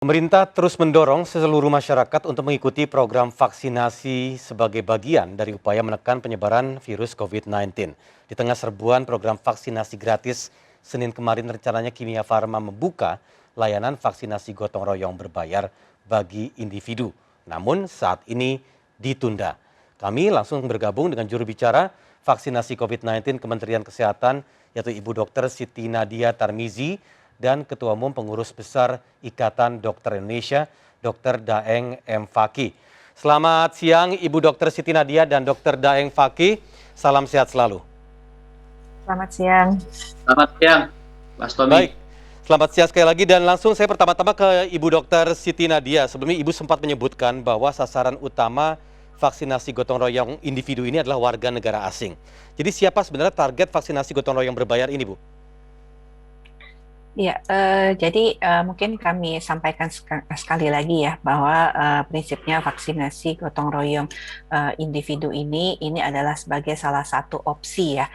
Pemerintah terus mendorong seluruh masyarakat untuk mengikuti program vaksinasi sebagai bagian dari upaya menekan penyebaran virus COVID-19. Di tengah serbuan program vaksinasi gratis, Senin kemarin rencananya Kimia Farma membuka layanan vaksinasi gotong royong berbayar bagi individu. Namun saat ini ditunda. Kami langsung bergabung dengan juru bicara vaksinasi COVID-19 Kementerian Kesehatan, yaitu Ibu Dr. Siti Nadia Tarmizi, dan Ketua Umum Pengurus Besar Ikatan Dokter Indonesia, Dr. Daeng M. Fakih. Selamat siang Ibu Dr. Siti Nadia dan Dr. Daeng Fakih. Salam sehat selalu. Selamat siang. Selamat siang, Mas Tommy. Baik, selamat siang sekali lagi dan langsung saya pertama-tama ke Ibu Dr. Siti Nadia. Sebelumnya Ibu sempat menyebutkan bahwa sasaran utama vaksinasi gotong royong individu ini adalah warga negara asing. Jadi siapa sebenarnya target vaksinasi gotong royong berbayar ini, Bu? Ya, jadi mungkin kami sampaikan sekali lagi ya bahwa prinsipnya vaksinasi gotong royong individu ini adalah sebagai salah satu opsi ya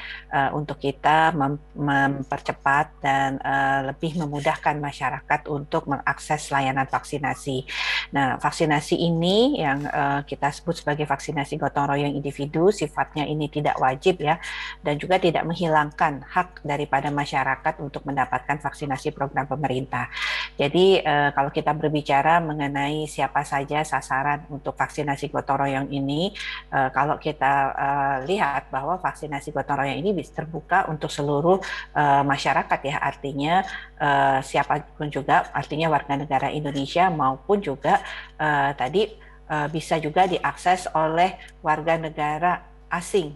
untuk kita mempercepat dan lebih memudahkan masyarakat untuk mengakses layanan vaksinasi. Nah, vaksinasi ini yang kita sebut sebagai vaksinasi gotong royong individu, sifatnya ini tidak wajib ya, dan juga tidak menghilangkan hak daripada masyarakat untuk mendapatkan vaksinasi program pemerintah. Jadi kalau kita berbicara mengenai siapa saja sasaran untuk vaksinasi gotong royong ini, kalau kita lihat bahwa vaksinasi gotong royong ini bisa terbuka untuk seluruh masyarakat ya, artinya siapapun juga, artinya warga negara Indonesia maupun juga tadi bisa juga diakses oleh warga negara asing.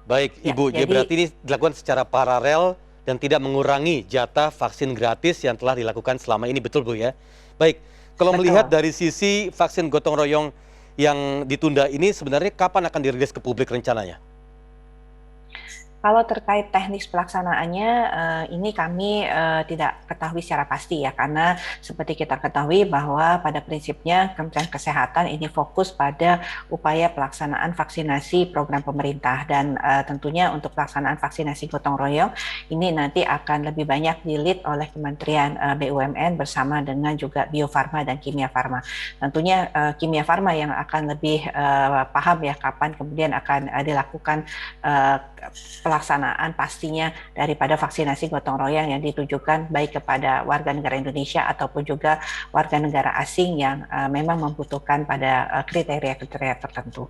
Baik, Ya, Ibu, jadi berarti ini dilakukan secara paralel dan tidak mengurangi jatah vaksin gratis yang telah dilakukan selama ini, betul Bu ya? Baik, kalau betul. melihat dari sisi vaksin gotong royong yang ditunda ini sebenarnya kapan akan dirilis ke publik rencananya? Kalau terkait teknis pelaksanaannya, ini kami tidak ketahui secara pasti ya, karena seperti kita ketahui bahwa pada prinsipnya Kementerian Kesehatan ini fokus pada upaya pelaksanaan vaksinasi program pemerintah, dan tentunya untuk pelaksanaan vaksinasi gotong royong ini nanti akan lebih banyak di-lead oleh Kementerian BUMN bersama dengan juga Bio Farma dan Kimia Farma. Tentunya Kimia Farma yang akan lebih paham ya kapan kemudian akan dilakukan pelaksanaan pastinya daripada vaksinasi gotong royong yang ditujukan baik kepada warga negara Indonesia ataupun juga warga negara asing yang memang membutuhkan pada kriteria-kriteria tertentu.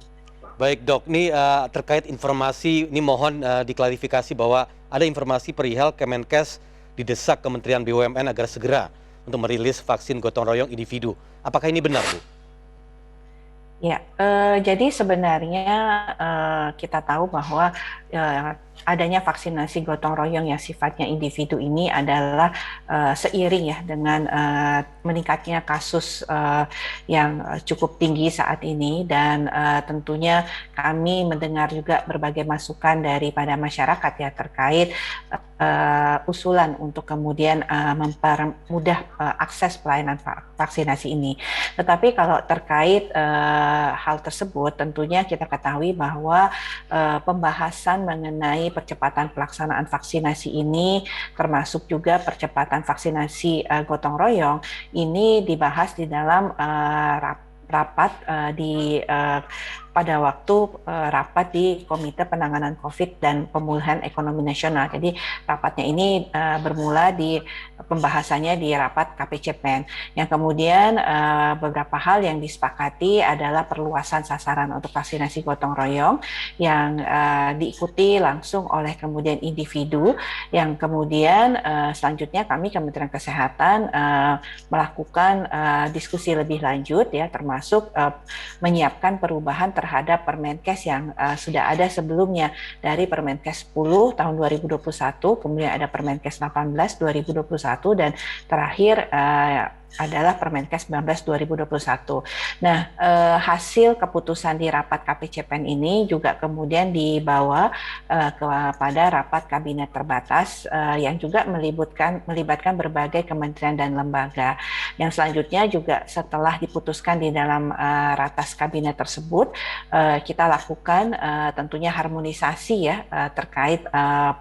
Baik Dok, ini terkait informasi, ini mohon diklarifikasi bahwa ada informasi perihal Kemenkes didesak Kementerian BUMN agar segera untuk merilis vaksin gotong royong individu. Apakah ini benar, Bu? Ya, jadi sebenarnya kita tahu bahwa adanya vaksinasi gotong royong yang sifatnya individu ini adalah seiring ya dengan meningkatnya kasus yang cukup tinggi saat ini, dan tentunya kami mendengar juga berbagai masukan daripada masyarakat ya terkait usulan untuk kemudian mempermudah akses pelayanan vaksinasi ini. Tetapi kalau terkait hal tersebut, tentunya kita ketahui bahwa pembahasan mengenai percepatan pelaksanaan vaksinasi ini, termasuk juga percepatan vaksinasi gotong royong, ini dibahas di dalam rapat pada waktu rapat di Komite Penanganan COVID dan Pemulihan Ekonomi Nasional. Jadi rapatnya ini bermula di pembahasannya di rapat KPCPEN, yang kemudian beberapa hal yang disepakati adalah perluasan sasaran untuk vaksinasi gotong royong yang diikuti langsung oleh kemudian individu, yang kemudian selanjutnya kami Kementerian Kesehatan melakukan diskusi lebih lanjut ya, termasuk menyiapkan perubahan terhadap Permenkes yang sudah ada sebelumnya, dari Permenkes 10 tahun 2021, kemudian ada Permenkes 18 2021, dan terakhir adalah Permenkes 19 2021. Nah, hasil keputusan di rapat KPCPEN ini juga kemudian dibawa kepada rapat kabinet terbatas yang juga melibatkan berbagai kementerian dan lembaga. Yang selanjutnya juga setelah diputuskan di dalam ratas kabinet tersebut, kita lakukan tentunya harmonisasi ya terkait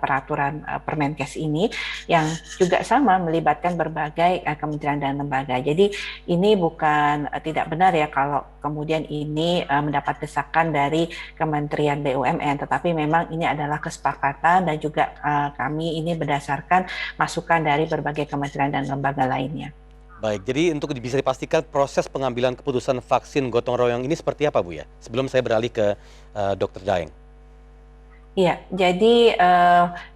peraturan Permenkes ini yang juga sama melibatkan berbagai kementerian dan lembaga. Jadi ini bukan tidak benar ya kalau kemudian ini mendapat desakan dari Kementerian BUMN, tetapi memang ini adalah kesepakatan dan juga kami ini berdasarkan masukan dari berbagai kementerian dan lembaga lainnya. Baik, jadi untuk bisa dipastikan proses pengambilan keputusan vaksin gotong royong ini seperti apa, Bu ya? Sebelum saya beralih ke Dr. Daeng. Iya, jadi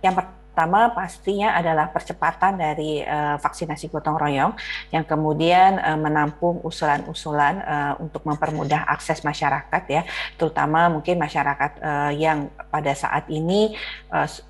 yang pertama pastinya adalah percepatan dari vaksinasi gotong royong yang kemudian menampung usulan-usulan untuk mempermudah akses masyarakat ya, terutama mungkin masyarakat yang pada saat ini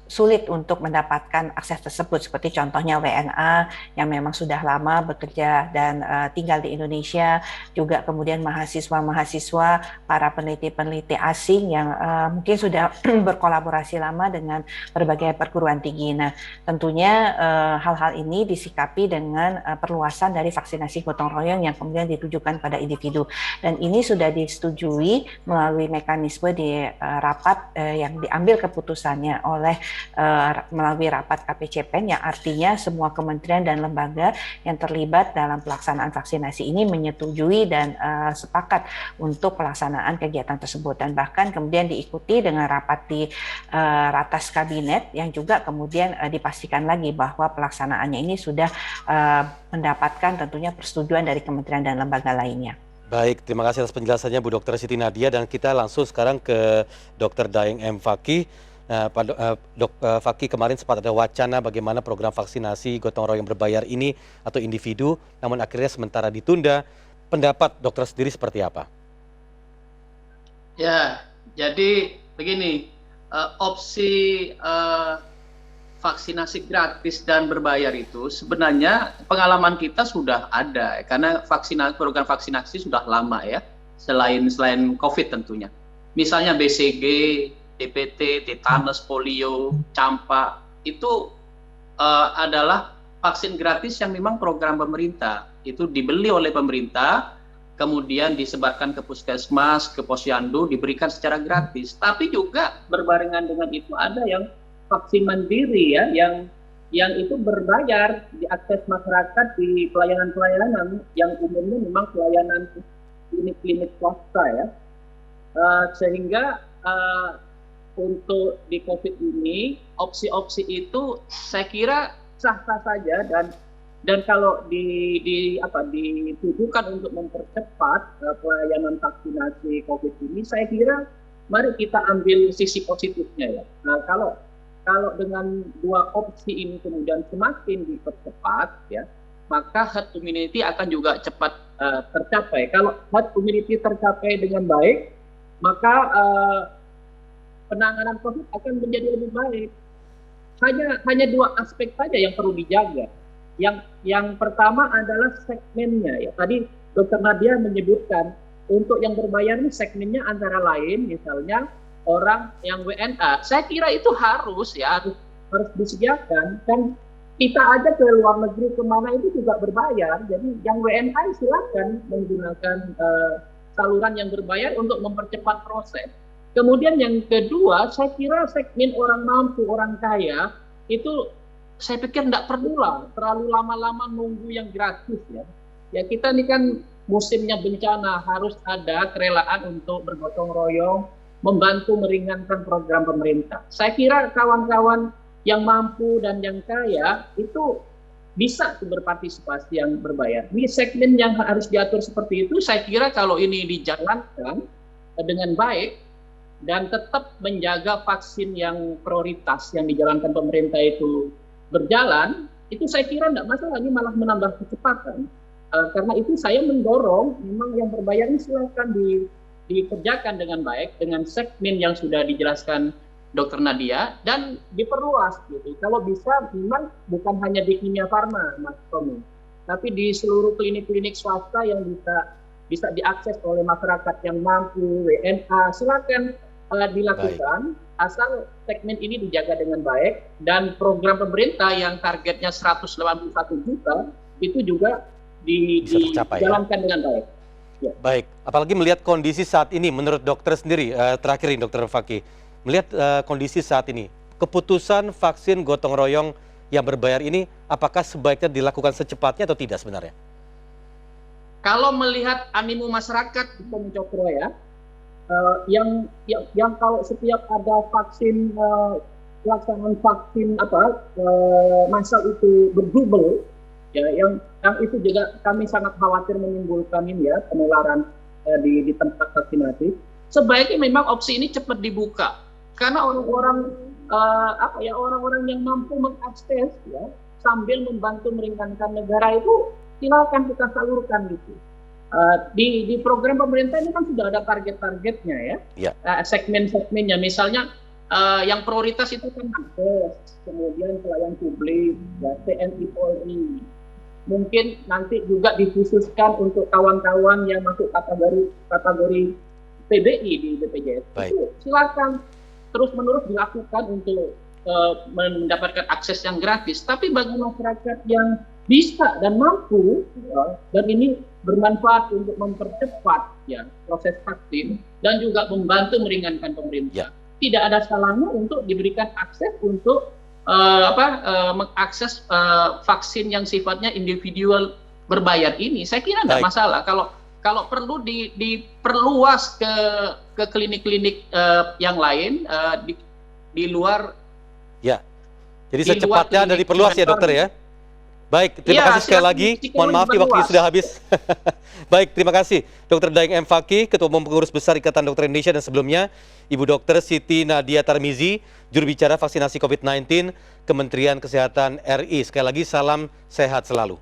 sulit untuk mendapatkan akses tersebut, seperti contohnya WNA yang memang sudah lama bekerja dan tinggal di Indonesia, juga kemudian mahasiswa-mahasiswa, para peneliti-peneliti asing yang mungkin sudah berkolaborasi lama dengan berbagai perguruan tinggi. Nah, tentunya hal-hal ini disikapi dengan perluasan dari vaksinasi gotong royong yang kemudian ditujukan pada individu. Dan ini sudah disetujui melalui mekanisme di rapat yang diambil keputusannya oleh melalui rapat KPCPEN, yang artinya semua kementerian dan lembaga yang terlibat dalam pelaksanaan vaksinasi ini menyetujui dan sepakat untuk pelaksanaan kegiatan tersebut. Dan bahkan kemudian diikuti dengan rapat di ratas kabinet yang juga kemudian dipastikan lagi bahwa pelaksanaannya ini sudah mendapatkan tentunya persetujuan dari kementerian dan lembaga lainnya. Baik, terima kasih atas penjelasannya Bu Dr. Siti Nadia, dan kita langsung sekarang ke Dr. Daeng M. Fakih. Pak Fakih, kemarin sempat ada wacana bagaimana program vaksinasi gotong royong berbayar ini atau individu, namun akhirnya sementara ditunda. Pendapat dokter sendiri seperti apa? Ya, jadi begini, opsi vaksinasi gratis dan berbayar itu sebenarnya pengalaman kita sudah ada, karena program vaksinasi sudah lama ya, selain COVID tentunya. Misalnya BCG, DPT, tetanus, polio, campak, itu adalah vaksin gratis yang memang program pemerintah. Itu dibeli oleh pemerintah, kemudian disebarkan ke puskesmas, ke posyandu, diberikan secara gratis. Tapi juga berbarengan dengan itu ada yang vaksin mandiri ya, yang itu berbayar, diakses masyarakat di pelayanan-pelayanan yang umumnya memang pelayanan klinik-klinik swasta ya. Sehingga untuk di COVID ini, opsi-opsi itu saya kira sah-sah saja, dan kalau ditujukan untuk mempercepat pelayanan vaksinasi COVID ini, saya kira mari kita ambil sisi positifnya ya. Nah, kalau dengan dua opsi ini kemudian semakin dipercepat ya, maka herd immunity akan juga cepat tercapai. Kalau herd immunity tercapai dengan baik, maka penanganan COVID akan menjadi lebih baik. Hanya dua aspek saja yang perlu dijaga. Yang pertama adalah segmennya ya. Tadi Dr. Nadia menyebutkan untuk yang berbayar ini segmennya antara lain misalnya orang yang WNA. Saya kira itu harus disediakan, dan kita aja ke luar negeri kemana itu juga berbayar. Jadi yang WNA silakan menggunakan saluran yang berbayar untuk mempercepat proses. Kemudian yang kedua, saya kira segmen orang mampu, orang kaya, itu saya pikir tidak perlulah terlalu lama-lama nunggu yang gratis ya. Ya kita ini kan musimnya bencana, harus ada kerelaan untuk bergotong royong, membantu meringankan program pemerintah. Saya kira kawan-kawan yang mampu dan yang kaya itu bisa berpartisipasi yang berbayar. Ini segmen yang harus diatur seperti itu. Saya kira kalau ini dijalankan dengan baik, dan tetap menjaga vaksin yang prioritas yang dijalankan pemerintah itu berjalan, itu saya kira tidak masalah, ini malah menambah kecepatan. Karena itu saya mendorong memang yang berbayar ini silakan dikerjakan dengan baik, dengan segmen yang sudah dijelaskan Dr. Nadia, dan diperluas gitu. Kalau bisa memang bukan hanya di Kimia Farma, Mas Tommy. tapi di seluruh klinik-klinik swasta yang bisa diakses oleh masyarakat yang mampu, WNA, silakan dilakukan asal segmen ini dijaga dengan baik, dan program pemerintah yang targetnya 181 juta itu juga Bisa tercapai, dijalankan dengan baik. Ya. Baik, apalagi melihat kondisi saat ini, menurut dokter sendiri, terakhir ini Dokter Fakih, melihat kondisi saat ini, keputusan vaksin gotong royong yang berbayar ini, apakah sebaiknya dilakukan secepatnya atau tidak sebenarnya? Kalau melihat animo masyarakat, Bung Cokro ya, yang kalau setiap ada vaksin, pelaksanaan vaksin massal itu berjubel, ya, yang itu juga kami sangat khawatir menimbulkan ini ya penularan di tempat vaksinasi. Sebaiknya memang opsi ini cepat dibuka, karena orang-orang orang-orang yang mampu mengakses ya sambil membantu meringankan negara itu silakan kita salurkan gitu. Di program pemerintah ini kan sudah ada target-targetnya ya, segmen-segmennya. Misalnya yang prioritas itu kan nakes, kemudian pelayan publik, ya, TNI Polri. Mungkin nanti juga dikhususkan untuk kawan-kawan yang masuk kategori PBI di BPJS. Itu silakan terus-menerus dilakukan untuk mendapatkan akses yang gratis. Tapi bagi masyarakat yang bisa dan mampu, ya, dan ini bermanfaat untuk mempercepat ya proses vaksin dan juga membantu meringankan pemerintah. Tidak ada salahnya untuk diberikan akses untuk mengakses vaksin yang sifatnya individual berbayar ini. Saya kira tidak masalah. Kalau perlu diperluas ke klinik-klinik yang lain di luar. Ya. Jadi secepatnya dan diperluas ya dokter ya. Baik, terima kasih sekali lagi. Mohon maaf waktunya sudah habis. Baik, terima kasih Dr. Daeng M. Fakih, Ketua Umum Pengurus Besar Ikatan Dokter Indonesia, dan sebelumnya Ibu Dr. Siti Nadia Tarmizi, juru bicara vaksinasi COVID-19 Kementerian Kesehatan RI. Sekali lagi salam sehat selalu.